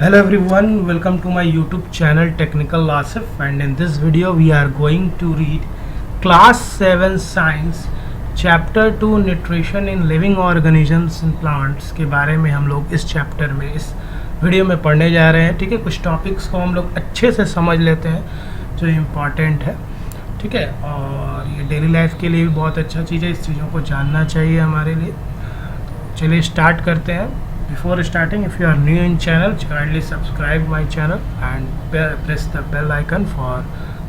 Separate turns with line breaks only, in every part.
Hello everyone, welcome to my YouTube channel Technical Asif, and in this video we are going to read Class 7 Science Chapter 2 Nutrition in Living Organisms in Plants के बारे में हम लोग इस chapter में इस video में पढ़ने जा रहे हैं। ठीक है, कुछ टॉपिक्स को हम लोग अच्छे से समझ लेते हैं जो इम्पॉर्टेंट है। ठीक है, और ये डेली लाइफ के लिए भी बहुत अच्छा चीज़ है, इस चीज़ों को जानना चाहिए हमारे लिए। तो चलिए स्टार्ट करते हैं। Before starting, if you are new in channel, kindly subscribe my channel and press the bell icon for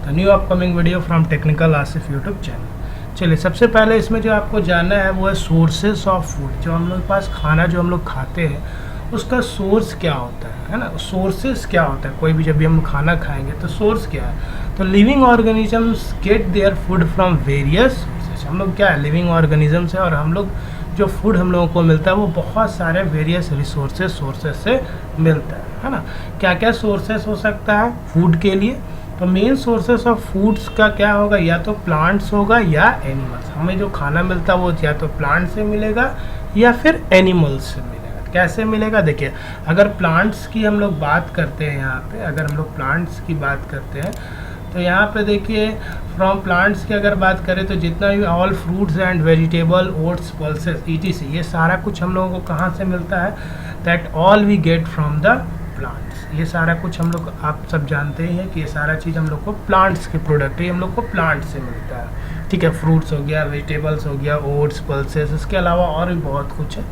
the new upcoming video from Technical Asif YouTube channel। चलिए, सबसे पहले इसमें जो आपको जानना है वो है सोर्सेस ऑफ फूड। जो हम लोग पास खाना जो हम लोग खाते हैं उसका सोर्स क्या होता है ना, सोर्सेस क्या होता है। कोई भी जब भी हम खाना खाएंगे तो सोर्स क्या है, तो living organisms get their food from various sources. हम लोग क्या है, लिविंग ऑर्गेनिजम्स है, और हम लोग जो फूड हम लोगों को मिलता है वो बहुत सारे वेरियस सोर्सेस से मिलता है ना। क्या क्या सोर्सेस हो सकता है फूड के लिए, तो मेन सोर्सेस ऑफ फूड्स का क्या होगा, या तो प्लांट्स होगा या एनिमल्स। हमें जो खाना मिलता है वो या तो प्लांट से मिलेगा या फिर एनिमल्स से मिलेगा। कैसे मिलेगा, देखिए अगर प्लांट्स की हम लोग बात करते हैं, यहाँ पे अगर हम लोग प्लांट्स की बात करते हैं तो यहाँ पे देखिए फ्रॉम प्लांट्स की अगर बात करें तो जितना भी all fruits and vegetable, oats, pulses, etc, ये सारा कुछ हम लोगों को कहाँ से मिलता है, that all we get from the plants. ये सारा कुछ हम लोग, आप सब जानते ही हैं कि ये सारा चीज़ हम लोग को प्लांट्स के प्रोडक्ट है, हम लोग को प्लांट से मिलता है। ठीक है, फ्रूट्स हो गया, वेजिटेबल्स हो गया, ओट्स, पल्सेस, इसके अलावा और भी बहुत कुछ है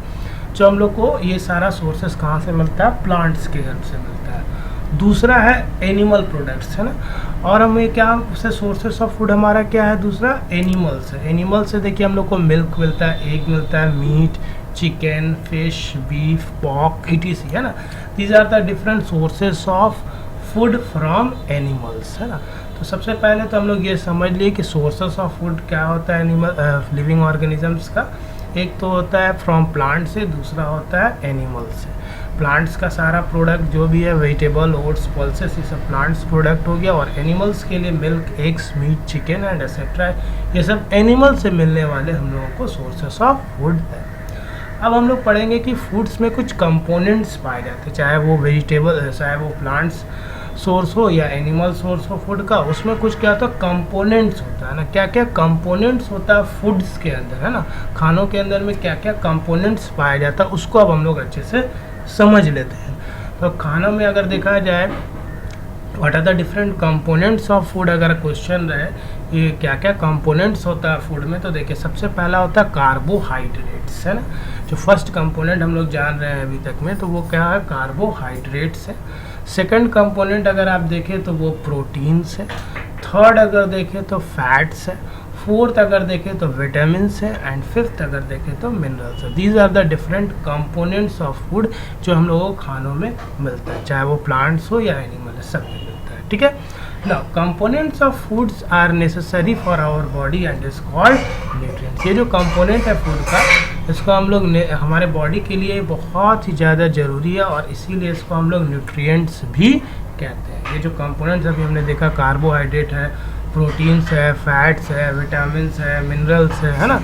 जो हम लोग को ये सारा सोर्सेस कहाँ से मिलता है, प्लांट्स के हेल्प से मिलता है। दूसरा है एनिमल प्रोडक्ट्स, है ना। और हमें क्या उससे सोर्सेस ऑफ फूड हमारा क्या है, दूसरा एनिमल्स है। एनिमल से देखिए हम लोग को मिल्क मिलता है, एग मिलता है, meat, chicken, fish, beef, pork, etc, है ना। These are the different sources of food from animals, है ना। तो सबसे पहले तो हम लोग ये समझ लिए कि सोर्सेस ऑफ फूड क्या होता है एनिमल लिविंग ऑर्गेनिजम्स का। एक तो होता है फ्रॉम प्लांट से, दूसरा होता है एनिमल से। प्लांट्स का सारा प्रोडक्ट जो भी है, वेजिटेबल, ओट्स, पल्सेस, ये सब प्लांट्स प्रोडक्ट हो गया। और एनिमल्स के लिए milk, eggs, meat, chicken and etcetera, ये सब एनिमल से मिलने वाले हम लोगों को सोर्सेस ऑफ फूड है। अब हम लोग पढ़ेंगे कि फूड्स में कुछ कंपोनेंट्स पाए जाते हैं, चाहे वो वेजिटेबल, चाहे वो प्लांट्स सोर्स हो या एनिमल सोर्स हो फूड का, उसमें कुछ क्या होता है, कंपोनेंट्स होता है ना। क्या क्या कंपोनेंट्स होता है फूड्स के अंदर, है ना। खानों के अंदर में क्या क्या कंपोनेंट्स पाया जाता है उसको अब हम लोग अच्छे से समझ लेते हैं। तो खाना में अगर देखा जाए what are the different components of food, अगर क्वेश्चन रहे ये क्या क्या कंपोनेंट्स होता है फूड में, तो देखिए सबसे पहला होता है कार्बोहाइड्रेट्स, है ना। जो फर्स्ट कंपोनेंट हम लोग जान रहे हैं अभी तक में, तो वो क्या है, कार्बोहाइड्रेट्स है। सेकंड कंपोनेंट अगर आप देखें तो वो प्रोटीन्स है। थर्ड अगर देखें तो फैट्स है। फोर्थ अगर देखें तो विटामिन्स है। एंड फिफ्थ अगर देखें तो मिनरल्स है। These are the different components of food जो हम लोगों को खानों में मिलता है, चाहे वो प्लांट्स हो या एनिमल है, सब में मिलता है। ठीक है, now components of foods are necessary for our body and is called nutrients. ये जो कंपोनेंट है फूड का, इसको हम लोग हमारे बॉडी के लिए बहुत ही ज़्यादा ज़रूरी है, और इसीलिए इसको हम लोग न्यूट्रिएंट्स भी कहते हैं। ये जो कंपोनेंट्स अभी हमने देखा, कार्बोहाइड्रेट है, प्रोटीन्स है, फैट्स है, विटामिन्स है, मिनरल्स है ना,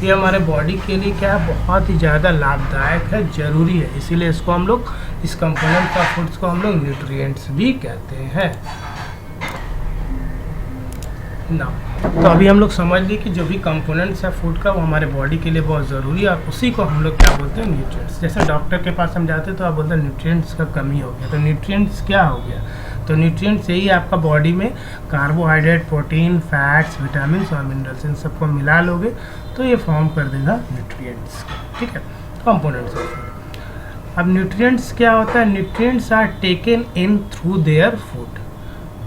ये हमारे बॉडी के लिए क्या है, बहुत ही ज़्यादा लाभदायक है, ज़रूरी है। इसीलिए इसको हम लोग, इस कंपोनेंट ऑफ फूड्स को हम लोग न्यूट्रिएंट्स भी कहते हैं ना। तो अभी हम लोग समझ लिए कि जो भी कंपोनेंट्स है फूड का वो हमारे बॉडी के लिए बहुत ज़रूरी है, और उसी को हम लोग क्या बोलते हैं, न्यूट्रिएंट्स। जैसे डॉक्टर के पास हम जाते हैं तो आप बोलते हैं न्यूट्रिएंट्स का कमी हो गया, तो न्यूट्रिएंट्स क्या हो गया, तो न्यूट्रिएंट्स यही आपका बॉडी में कार्बोहाइड्रेट, प्रोटीन, फैट्स, विटामिन और मिनरल्स, इन सबको मिला लोगे तो ये फॉर्म कर देगा न्यूट्रिएंट्स। ठीक है, कंपोनेंट्स ऑफ फूड। अब न्यूट्रिएंट्स क्या होता है, nutrients are taken in through their food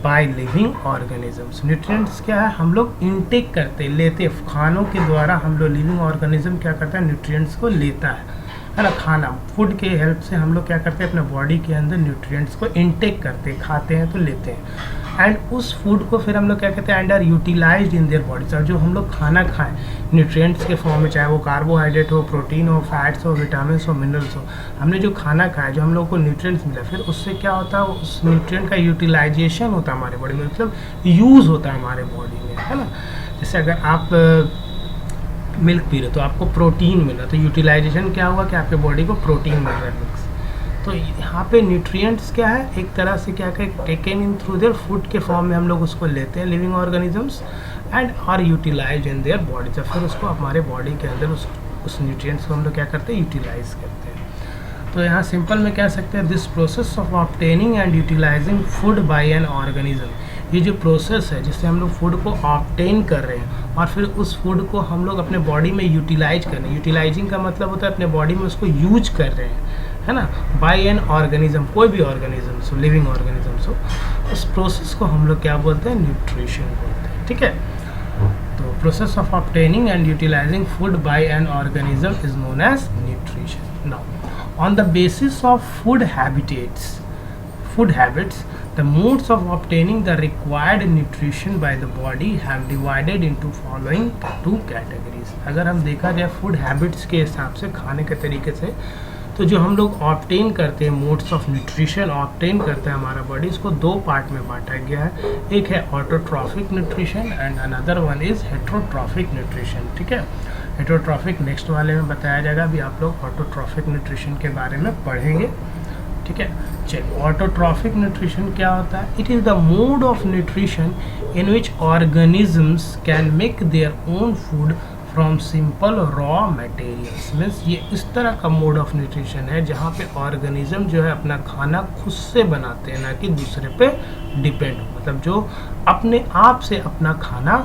by living organisms. Nutrients क्या है, हम लोग इनटेक करते, लेते, खानों के द्वारा हम लोग, लिविंग ऑर्गेनिज्म क्या करता है, न्यूट्रिएंट्स को लेता है ना। खाना, फूड के हेल्प से हम लोग क्या करते हैं, अपने बॉडी के अंदर न्यूट्रिएंट्स को इनटेक करते हैं, खाते हैं तो लेते हैं। एंड उस फूड को फिर हम लोग क्या कहते हैं, under utilized in their bodies. और जो हम लोग खाना खाएं न्यूट्रिएंट्स के फॉर्म में, चाहे वो कार्बोहाइड्रेट हो, प्रोटीन हो, फैट्स हो, विटामिन हो, मिनरल्स हो, हमने जो खाना खाया, जो हम लोग को न्यूट्रिएंट्स मिला, फिर उससे क्या होता है, उस न्यूट्रिएंट का यूटिलाइजेशन होता है हमारे बॉडी में, मतलब यूज़ होता है हमारे बॉडी में, है ना। जैसे अगर आप मिल्क पी रहे तो आपको प्रोटीन मिला, तो यूटिलाइजेशन क्या हुआ कि आपके बॉडी को प्रोटीन मिल रहा है मिल्क से। तो यहाँ पे न्यूट्रिएंट्स क्या है, एक तरह से क्या कहें, taken in through their food के फॉर्म में हम लोग उसको लेते हैं living organisms, and are utilize in their body, जब फिर उसको हमारे बॉडी के अंदर उस न्यूट्रिएंट्स को हम लोग क्या करते हैं, यूटिलाइज करते हैं। तो यहाँ सिंपल में कह सकते हैं this process of obtaining and utilizing food by an organism, ये जो प्रोसेस है जिससे हम लोग फूड को ऑब्टेन कर रहे हैं और फिर उस फूड को हम लोग अपने बॉडी में यूटिलाइज कर रहे हैं, यूटिलाइजिंग का मतलब होता है अपने बॉडी में उसको यूज कर रहे हैं, है ना, बाय एन ऑर्गेनिज्म, कोई भी ऑर्गेनिज्म हो, लिविंग ऑर्गेनिज्म हो, उस प्रोसेस को हम लोग क्या बोलते हैं, न्यूट्रिशन बोलते हैं। ठीक है, तो process of obtaining and utilizing food by an organism is known as nutrition. Now on the basis of food habits, the modes of obtaining the required nutrition by the body have divided into following two categories। अगर हम देखा जाए food habits के हिसाब से, खाने के तरीके से, तो जो हम लोग ऑब्टेन करते हैं, मोड्स ऑफ न्यूट्रिशन ऑब्टेन करते हैं हमारा बॉडी, इसको दो पार्ट में बांटा गया है। एक है autotrophic nutrition and another one is heterotrophic nutrition. ठीक है, हेट्रोट्रॉफिक नेक्स्ट वाले में बताया जाएगा, अभी आप लोग ऑटोट्रॉफिक न्यूट्रिशन के बारे में पढ़ेंगे। ठीक है, चलिए, ऑटोट्रॉफिक न्यूट्रिशन क्या होता है? It is the mode of nutrition in which organisms can make their own food from simple raw materials. Means ये इस तरह का मोड ऑफ न्यूट्रिशन है जहाँ पे ऑर्गेनिज्म जो है अपना खाना खुद से बनाते हैं, ना कि दूसरे पे डिपेंड हो, मतलब जो अपने आप से अपना खाना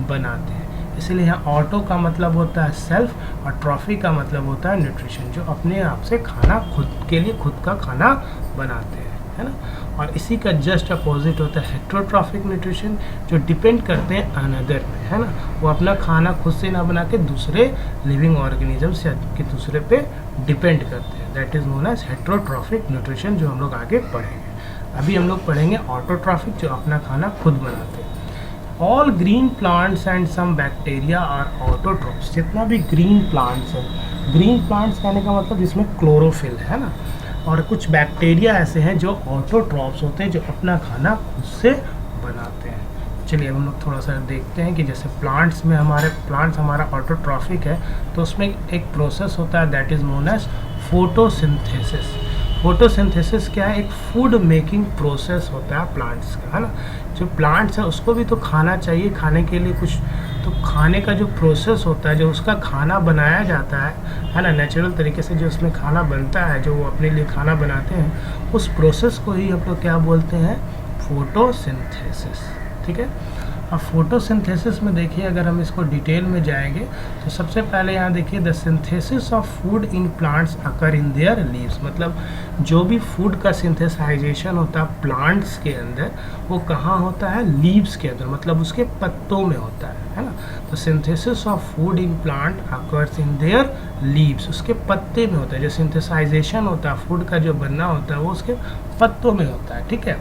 बनाते हैं। इसलिए यहाँ ऑटो का मतलब होता है सेल्फ और ट्रॉफी का मतलब होता है न्यूट्रिशन, जो अपने आप से खाना खुद के लिए खुद का खाना बनाते हैं, है ना। और इसी का जस्ट अपोजिट होता है हेट्रोट्रॉफिक न्यूट्रिशन, जो डिपेंड करते हैं अनदर पे, है ना, वो अपना खाना खुद से ना बना के दूसरे लिविंग ऑर्गेनिजम्स या कि दूसरे पे डिपेंड करते हैं। That is known as heterotrophic nutrition, जो हम लोग आगे पढ़ेंगे। अभी हम लोग पढ़ेंगे ऑटोट्रॉफिक, जो अपना खाना खुद बनाते हैं। All green plants and some bacteria are autotrophs. जितना भी ग्रीन प्लांट्स है, ग्रीन प्लांट्स कहने का मतलब जिसमें क्लोरोफिल है ना, और कुछ बैक्टीरिया ऐसे हैं जो ऑटोट्रॉफ्स होते हैं, जो अपना खाना खुद से बनाते हैं। चलिए अब हम लोग थोड़ा सा देखते हैं कि जैसे प्लांट्स हमारा ऑटोट्रॉफिक है, तो उसमें एक प्रोसेस होता है that is known as photosynthesis. Photosynthesis क्या है? एक फूड मेकिंग प्रोसेस होता है प्लांट्स का, है ना। जो प्लांट्स है उसको भी तो खाना चाहिए, खाने के लिए कुछ तो खाने का जो प्रोसेस होता है, जो उसका खाना बनाया जाता है ना, नेचुरल तरीके से जो उसमें खाना बनता है, जो वो अपने लिए खाना बनाते हैं, उस प्रोसेस को ही हम लोग क्या बोलते हैं? फोटोसिंथेसिस। ठीक है, अब फोटोसिंथेसिस में देखिए, अगर हम इसको डिटेल में जाएंगे तो सबसे पहले यहाँ देखिए, the synthesis of food in plants occur in their leaves. मतलब जो भी फूड का सिंथेसाइजेशन होता है प्लांट्स के अंदर, वो कहाँ होता है? लीव्स के अंदर, मतलब उसके पत्तों में होता है ना। तो synthesis of food in plant occurs in their leaves, उसके पत्ते में होता है। जो सिंथेसाइजेशन होता है फूड का, जो बनना होता है, वो उसके पत्तों में होता है। ठीक है,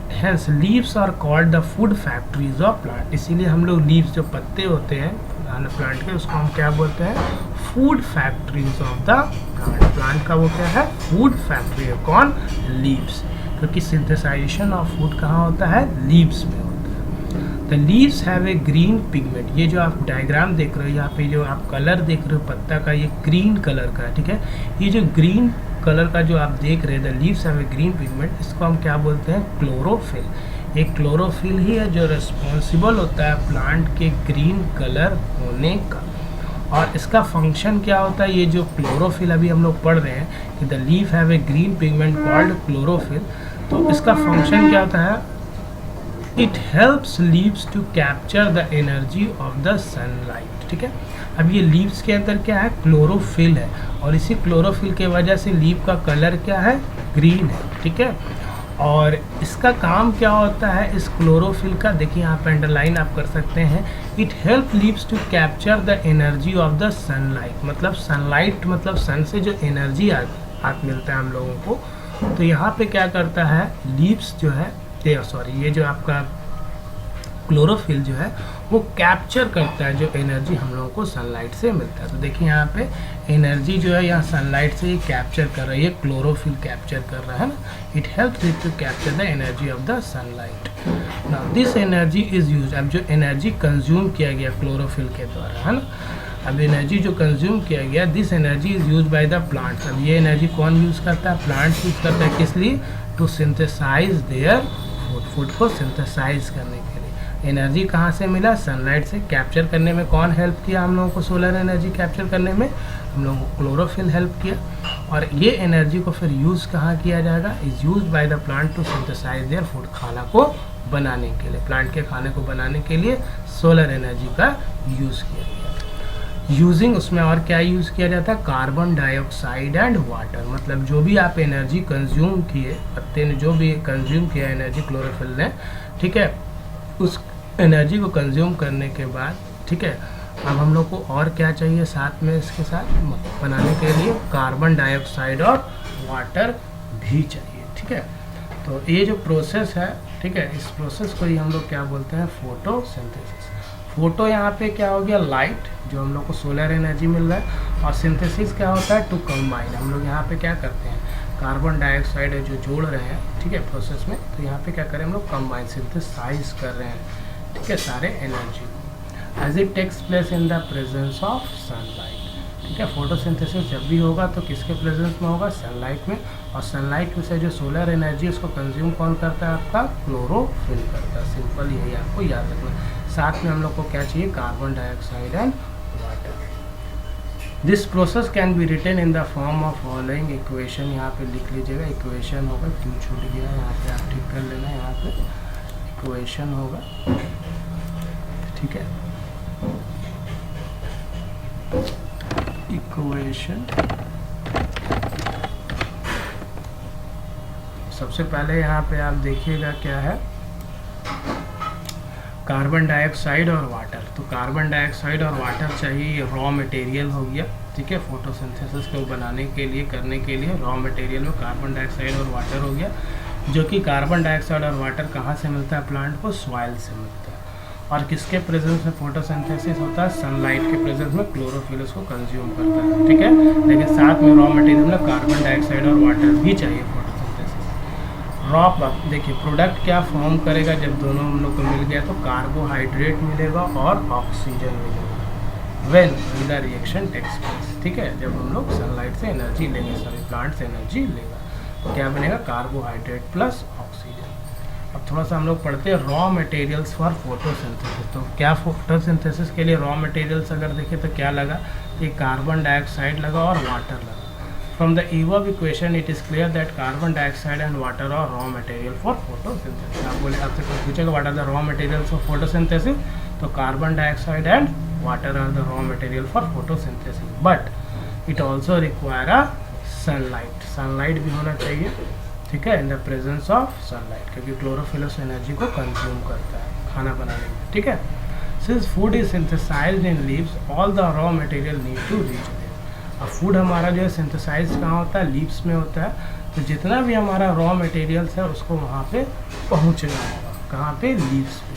Hence leaves are called the food factories of plant। इसीलिए हम लोग लीव्स, जो पत्ते होते हैं प्लांट के, उसको हम क्या बोलते हैं? Food factories of the plant. Plant का वो क्या है? फूड फैक्ट्री है। कौन? लीव्स, क्योंकि सिंथेसाइजेशन ऑफ फूड कहाँ होता है? लीव्स में होता है। The leaves have a green pigment. ये जो आप डायग्राम देख रहे हो, यहाँ पे जो आप कलर देख रहे हो पत्ता का, ये ग्रीन कलर का है। ठीक है, ये जो ग्रीन कलर का जो आप देख रहे हैं, the leaves have a green pigment, इसको हम क्या बोलते हैं? क्लोरोफिल। एक क्लोरोफिल ही है जो रिस्पॉन्सिबल होता है प्लांट के ग्रीन कलर होने का। और इसका फंक्शन क्या होता है? ये जो क्लोरोफिल अभी हम लोग पढ़ रहे हैं कि the leaf have a green pigment called chlorophyll, तो इसका फंक्शन क्या होता है? It helps leaves to capture the energy of the sunlight. ठीक है, अब ये लीव्स के अंदर क्या है? क्लोरोफिल है, और इसी क्लोरोफिल के वजह से लीव का कलर क्या है? ग्रीन है। ठीक है, और इसका काम क्या होता है इस क्लोरोफिल का? देखिए यहाँ पे अंडरलाइन आप कर सकते हैं। It help leaves to capture the energy of the sunlight. मतलब सनलाइट मतलब सन से जो एनर्जी मिलता है हम लोगों को, तो यहाँ पे क्या करता है? लीव्स जो है, ये जो आपका क्लोरोफिल जो है वो कैप्चर करता है जो एनर्जी हम लोगों को सनलाइट से मिलता है। तो देखिए यहाँ पे एनर्जी जो है यहाँ सनलाइट से ही कैप्चर कर रही है, क्लोरोफिल कैप्चर कर रहा है ना। It helps it to capture the energy of the sunlight. Now this energy is used. अब जो एनर्जी कंज्यूम किया गया क्लोरोफिल के द्वारा, है ना, अब एनर्जी जो कंज्यूम किया गया, this energy is use by the plants. अब ये एनर्जी कौन यूज़ करता है? प्लांट्स यूज़ करता है। किस लिए? To synthesize their food, food को सिंथेसाइज करने के लिए। एनर्जी कहाँ से मिला? सनलाइट से। कैप्चर करने में कौन हेल्प किया हम लोगों को? सोलर एनर्जी कैप्चर करने में हम लोगों को क्लोरोफिल हेल्प किया। और ये एनर्जी को फिर यूज़ कहाँ किया जाएगा? Is use by the plant to synthesize their food, खाना को बनाने के लिए। प्लांट के खाने को बनाने के लिए सोलर एनर्जी का यूज़ किया गया। यूजिंग, उसमें और क्या यूज़ किया जाता है? Carbon dioxide and water. मतलब जो भी आप एनर्जी कंज्यूम किए, पत्ते ने जो भी कंज्यूम किया एनर्जी क्लोरोफिल ने, ठीक है, उस एनर्जी को कंज्यूम करने के बाद, ठीक है, अब हम लोग को और क्या चाहिए साथ में? इसके साथ बनाने के लिए कार्बन डाइऑक्साइड और वाटर भी चाहिए। ठीक है, तो ये जो प्रोसेस है, ठीक है, इस प्रोसेस को ही हम लोग क्या बोलते हैं? फोटोसिंथेसिस। फोटो यहाँ पे क्या हो गया? लाइट, जो हम लोग को सोलर एनर्जी मिल रहा है। और सिंथेसिस क्या होता है? To combine. हम लोग यहाँ पे क्या करते हैं? कार्बन डाइऑक्साइड जो जोड़ रहे हैं, ठीक है, प्रोसेस में, तो यहाँ पे क्या करें हम लोग? कंबाइन, सिंथेसाइज कर रहे हैं, ठीक है, सारे एनर्जी को, as it takes place in the presence of sunlight. ठीक है, फोटोसिंथेसिस जब भी होगा तो किसके प्रेजेंस में होगा? सनलाइट में। और सनलाइट में से जो सोलर एनर्जी उसको कंज्यूम कौन करता है? आपका क्लोरोफिल करता है। सिंपल यही आपको याद रखना। साथ में हम लोग को क्या चाहिए? Carbon dioxide and water. This process can be written in the form of following equation. यहाँ पे लिख लीजिएगा, इक्वेशन होगा, क्यों छूट गया यहाँ पे आप ठीक कर लेना। यहाँ पे इक्वेशन होगा, ठीक है, इक्वेशन। सबसे पहले यहाँ पे आप देखिएगा क्या है? कार्बन डाइऑक्साइड और वाटर। तो कार्बन डाइऑक्साइड और वाटर चाहिए, ये रॉ मटेरियल हो गया। ठीक है, फोटोसिंथेसिस को बनाने के लिए, करने के लिए रॉ मटेरियल में कार्बन डाइऑक्साइड और वाटर हो गया। जो कि कार्बन डाइऑक्साइड और वाटर कहाँ से मिलता है? प्लांट को सॉइल से मिलता है। और किसके प्रेजेंस में फोटोसिंथेसिस होता है? सनलाइट के प्रेजेंस में क्लोरोफिल उसको कंज्यूम करता है। ठीक है, लेकिन साथ में रॉ मटेरियल में कार्बन डाइऑक्साइड और वाटर भी चाहिए फोटोसिंथेसिस। रॉ देखिए प्रोडक्ट क्या फॉर्म करेगा जब दोनों हम लोग को मिल गया? तो कार्बोहाइड्रेट मिलेगा और ऑक्सीजन मिलेगा। When the reaction takes place. ठीक है, जब हम लोग सनलाइट से एनर्जी लेंगे, सॉरी प्लांट से एनर्जी लेगा, तो क्या बनेगा? Carbohydrate plus oxygen. अब थोड़ा सा हम लोग पढ़ते हैं रॉ मटेरियल्स फॉर फोटोसिंथेसिस। तो क्या फोटोसिंथेसिस के लिए रॉ मटेरियल्स अगर देखें तो क्या लगा? ये कार्बन डाइऑक्साइड लगा और वाटर लगा। From the above equation, it is clear that carbon dioxide and water are raw material for photosynthesis. आप बोले, आपसे कोई पूछेगा what are the raw materials for photosynthesis? तो carbon dioxide and water are the raw material for photosynthesis. But it also require a sunlight. Sunlight भी होना चाहिए, ठीक है, in the presence of sunlight, क्योंकि क्लोरोफिल उस एनर्जी को consume करता है खाना बनाने में। ठीक है, since food is synthesized in leaves, all the raw material need to reach there. अब फूड हमारा जो है सिंथेसाइज कहाँ होता है? लीव्स में होता है। तो जितना भी हमारा रॉ मटेरियल्स है उसको वहाँ पे पहुँचना होगा। कहाँ पे? लीव्स पे।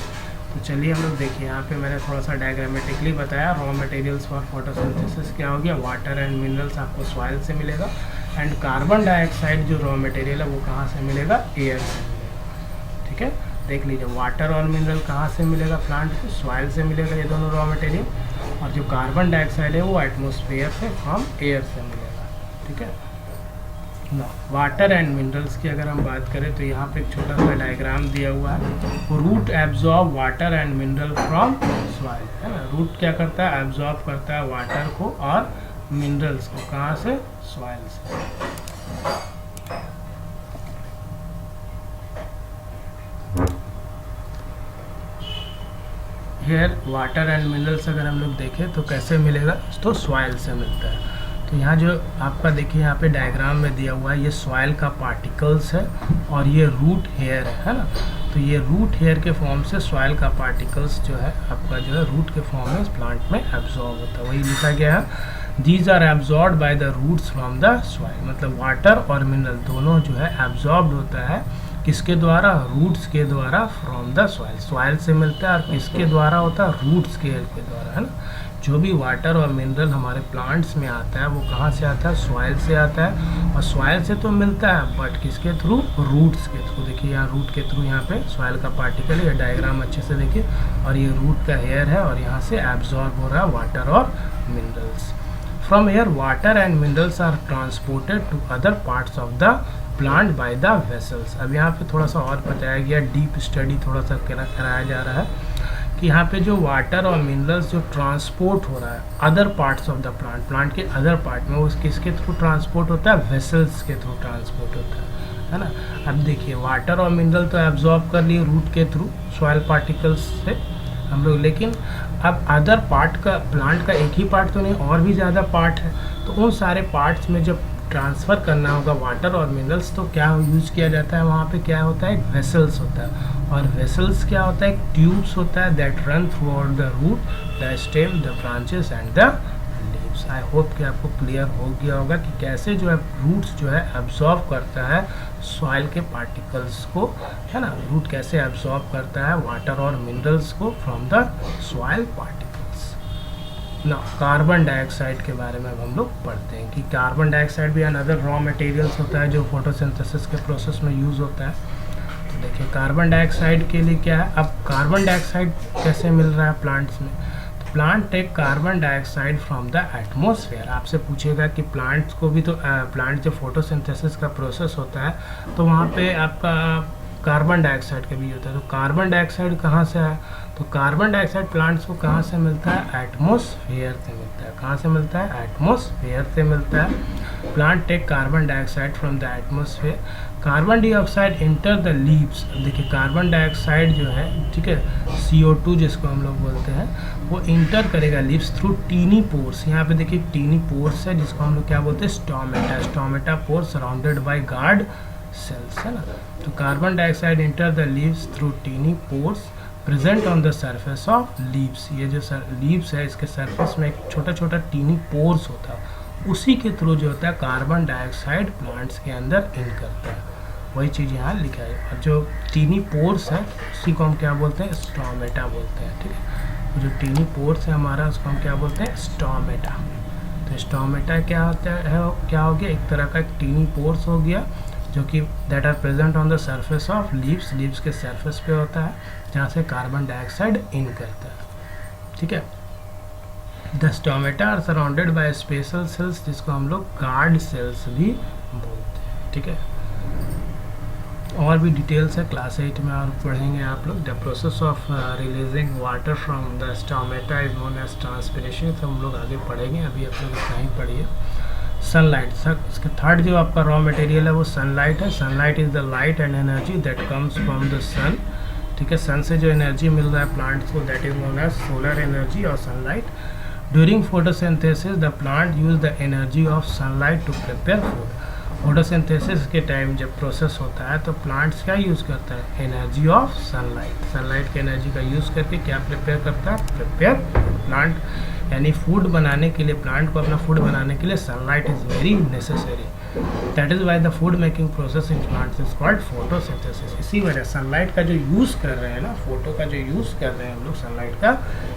तो चलिए हम लोग देखिए, यहाँ पे मैंने थोड़ा सा डायग्रामेटिकली बताया। रॉ मटेरियल्स फॉर फोटोसिंथेसिस क्या हो गया? वाटर एंड मिनरल्स आपको सॉइल से मिलेगा। एंड कार्बन डाइऑक्साइड जो रॉ मटेरियल है वो कहाँ से मिलेगा? एयर से मिलेगा। ठीक है, देख लीजिए, वाटर और मिनरल कहाँ से मिलेगा? प्लांट से, सॉइल से मिलेगा ये दोनों रॉ मटेरियल। और जो कार्बन डाइऑक्साइड है वो एटमॉस्फेयर से, फ्रॉम एयर से मिलेगा। ठीक है ना। वाटर एंड मिनरल्स की अगर हम बात करें तो यहाँ पे एक छोटा सा डायग्राम दिया हुआ है। Root absorb water and mineral from soil, है ना। रूट क्या करता है? एब्जॉर्ब करता है वाटर को और मिनरल्स को। कहाँ से? सॉइल से। हेयर वाटर एंड मिनरल्स अगर हम लोग देखें तो कैसे मिलेगा? तो सॉइल से मिलता है। तो यहाँ जो आपका देखिए यहाँ पे डायग्राम में दिया हुआ है, ये सॉइल का पार्टिकल्स है और ये रूट हेयर है ना। तो ये रूट हेयर के फॉर्म से सॉइल का पार्टिकल्स जो है आपका जो है रूट के फॉर्म में इस प्लांट में एब्जॉर्ब होता है। वही लिखा गया है, these are absorb by the roots from the soil. मतलब वाटर और मिनरल दोनों जो है एब्जॉर्ब होता है किसके द्वारा? रूट्स के द्वारा, फ्रॉम द सॉइल। सॉइल से मिलता है और किसके द्वारा होता है? रूट्स के द्वारा, है ना। जो भी वाटर और मिनरल हमारे प्लांट्स में आता है वो कहाँ से आता है? सॉइल से आता है। और सॉइल से तो मिलता है बट किसके थ्रू? रूट्स के थ्रू। देखिए यहाँ रूट के थ्रू, यहाँ पे सॉइल का पार्टिकल, ये डायग्राम अच्छे से देखिए, और ये रूट का हेयर है और यहाँ से एब्जॉर्ब हो रहा है वाटर और minerals. From here, water and minerals are transported to other parts of the plant by the vessels. अब यहाँ पे थोड़ा सा और बताया गया, डीप स्टडी थोड़ा सा कराया जा रहा है कि यहाँ पे जो वाटर और मिनरल्स जो ट्रांसपोर्ट हो रहा है other parts of the plant के अदर पार्ट में, वो किसके थ्रू ट्रांसपोर्ट होता है? वेसल्स के थ्रू ट्रांसपोर्ट होता है ना। अब देखिए, वाटर और मिनरल तो एब्जॉर्ब कर लिए रूट के थ्रू, सॉइल पार्टिकल्स से हम लोग, लेकिन अब अदर पार्ट का, प्लांट का एक ही पार्ट तो नहीं, और भी ज़्यादा पार्ट है, तो उन सारे पार्ट्स में जब ट्रांसफ़र करना होगा वाटर और मिनरल्स, तो क्या यूज़ किया जाता है वहाँ पे? क्या होता है? एक वेसल्स होता है। और वेसल्स क्या होता है? एक ट्यूब्स होता है that run throughout the root, the stem, the branches and the leaves. I hope कि आपको क्लियर हो गया होगा कि कैसे जो है रूट्स जो है एब्जॉर्ब करता है सॉइल के पार्टिकल्स को, है ना। रूट कैसे एब्जॉर्ब करता है वाटर और मिनरल्स को फ्रॉम द सॉइल पार्टिकल्स। ना कार्बन डाइऑक्साइड के बारे में अब हम लोग पढ़ते हैं कि कार्बन डाइऑक्साइड भी अनदर रॉ मटेरियल्स होता है जो फोटोसिंथेसिस के प्रोसेस में यूज़ होता है। तो देखिए, कार्बन डाइऑक्साइड के लिए क्या है? अब कार्बन डाइऑक्साइड कैसे मिल रहा है प्लांट्स में? तो plant take carbon dioxide from the atmosphere. आपसे पूछेगा कि प्लांट्स को भी तो प्लांट जो फोटोसिंथेसिस का प्रोसेस होता है तो वहाँ पे आपका कार्बन डाइऑक्साइड का भी होता है। तो कार्बन डाइऑक्साइड कहाँ से है? तो कार्बन डाइऑक्साइड प्लांट्स को कहाँ से मिलता है? एटमॉस्फेयर से मिलता है। कहाँ से मिलता है? एटमॉस्फेयर से मिलता है। Plant take carbon dioxide from the atmosphere. Carbon dioxide enter the leaves. देखिए, कार्बन डाइऑक्साइड जो है, ठीक है, CO2 जिसको हम लोग बोलते हैं, वो इंटर करेगा लीव्स थ्रू टीनी पोर्स। यहाँ पे देखिए टीनी पोर्स है जिसको हम लोग क्या बोलते हैं? Stomata. Stomata pore surrounded by guard cells, है ना। तो carbon dioxide enter the leaves through tiny pores present on the surface of leaves. ये जो लीव्स है इसके सरफेस में एक छोटा छोटा टीनी पोर्स होता है, उसी के थ्रू जो होता है कार्बन डाइऑक्साइड प्लांट्स के अंदर इन करता है। वही चीज़ यहाँ लिखा है। और जो टीनी पोर्स है उसी को हम क्या बोलते हैं? स्टोमेटा बोलते हैं, ठीक है। जो टीनी पोर्स है हमारा, उसको हम क्या बोलते हैं? स्टोमेटा। तो स्टोमेटा क्या होता है? क्या हो गया? एक तरह का एक टीनी पोर्स हो गया जो कि that are present on the surface of leaves. Leaves के सरफेस पे होता है जहाँ से कार्बन डाइऑक्साइड इन करता है, ठीक है। The stomata are surrounded by special cells जिसको हम लोग गार्ड सेल्स भी बोलते हैं, ठीक है। और भी डिटेल्स है क्लास 8 में और पढ़ेंगे आप लोग। The process of releasing water from the stomata is known as transpiration. तो हम लोग आगे पढ़ेंगे, अभी आप लोग इतना ही पढ़िए। सनलाइट, इसके थर्ड जो आपका रॉ मटेरियल है वो सनलाइट है। Sunlight is the light and energy that comes from the sun, ठीक है। सन से जो एनर्जी मिल रहा है प्लांट्स को, that is known as solar energy और sunlight. During photosynthesis the plant use the energy of sunlight to prepare food. Photosynthesis के time जब प्रोसेस होता है तो प्लांट्स क्या यूज़ करता है? Energy of sunlight. सनलाइट की एनर्जी का यूज़ करके क्या प्रिपेयर करता है? प्रिपेयर प्लांट, यानी फूड बनाने के लिए, प्लांट को अपना फूड बनाने के लिए sunlight is very necessary. That is why the food making process in plants is called photosynthesis. इसी वजह सनलाइट का जो यूज़ कर रहे हैं ना, फोटो का जो यूज़ कर रहे हैं हम लोग सनलाइट का,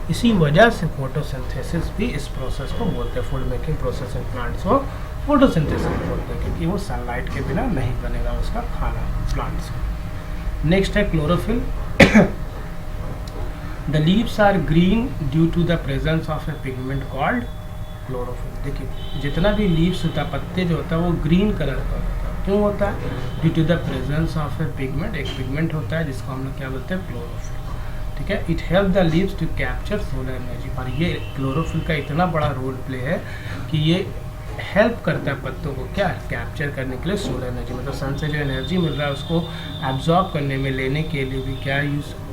इसी वजह से फोटोसिंथेसिस भी इस प्रोसेस को बोलते हैं। Food making process in plants को फोटोसिंथेसिस बोलते हैं क्योंकि वो सनलाइट के बिना नहीं बनेगा उसका खाना प्लांट्स का। नेक्स्ट है chlorophyll. The leaves are green due to the presence of a pigment called chlorophyll. देखिए, जितना भी लीव्स होता है, पत्ते जो होता है, वो ग्रीन कलर का होता है। क्यों होता है? Due to the presence of a pigment. एक पिगमेंट होता है जिसको हम लोग क्या बोलते हैं? क्लोरोफिल, ठीक है। It help the leaves to capture solar energy. और ये क्लोरोफिल का इतना बड़ा रोल प्ले है कि ये हेल्प करता है पत्तों को क्या कैप्चर करने के लिए सोलर एनर्जी, मतलब सन से जो एनर्जी मिल रहा है उसको एब्जॉर्ब करने में, लेने के लिए भी क्या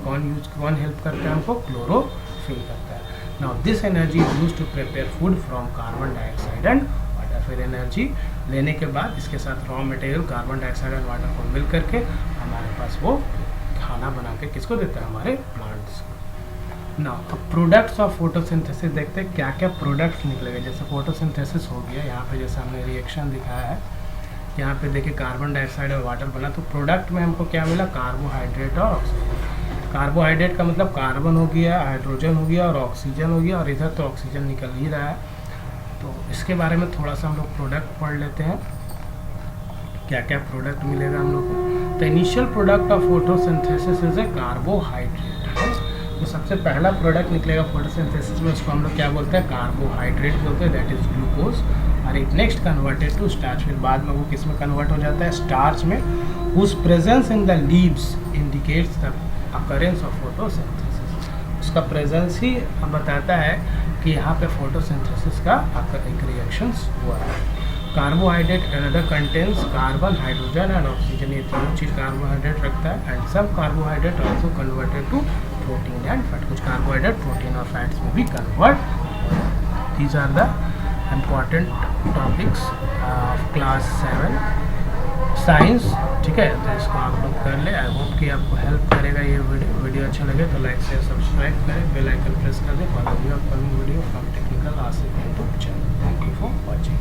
कौन हेल्प करता है हमको? क्लोरोफिल करता है। Now this energy is used to prepare food from carbon dioxide and water. फिर एनर्जी लेने के बाद इसके साथ raw material carbon dioxide and water को मिल करके हमारे पास वो खाना बना के किसको देता है? हमारे प्लांट्स को। ना प्रोडक्ट्स ऑफ फोटोसिंथेसिस देखते हैं क्या क्या प्रोडक्ट्स निकलेंगे। जैसे फोटोसिंथेसिस हो गया, यहाँ पे जैसे हमने रिएक्शन दिखाया है, यहाँ पे देखिए कार्बन डाइऑक्साइड और वाटर बना, तो प्रोडक्ट में हमको क्या मिला? कार्बोहाइड्रेट और ऑक्सीजन। कार्बोहाइड्रेट का मतलब कार्बन हो गया, हाइड्रोजन हो गया और ऑक्सीजन हो गया, और इधर तो ऑक्सीजन निकल ही रहा है। तो इसके बारे में थोड़ा सा हम लोग प्रोडक्ट पढ़ लेते हैं, क्या क्या प्रोडक्ट मिलेगा हम लोग को। The initial product of photosynthesis is a carbohydrate. तो सबसे पहला प्रोडक्ट निकलेगा फोटोसिंथेसिस में, उसको हम लोग क्या बोलते हैं, कार्बोहाइड्रेट बोलते हैं, दैट इज ग्लूकोज। और it next converted to starch, फिर बाद में वो किस में कन्वर्ट हो जाता है, स्टार्च में। Whose presence in the leaves indicates the occurrence of photosynthesis, उसका प्रेजेंस ही बताता है कि यहाँ पे फोटोसिंथेसिस का एक रिएक्शंस हुआ है। Carbohydrate another contains carbon, hydrogen and oxygen, ये तीनों चीज़ कार्बोहाइड्रेट रखता है। एंड सब carbohydrate also converted to protein and fat, कुछ कार्बोहाइड्रेट प्रोटीन और फैट्स में भी convert. These are the important topics of class 7 science. ठीक है, तो इसको आप लोग कर ले। आई होप कि आपको हेल्प करेगा ये वीडियो अच्छा लगे तो लाइक शेयर सब्सक्राइब करें, बेल आइकन प्रेस कर दें for the new upcoming video from technical Asif YouTube channel. Thank you for watching.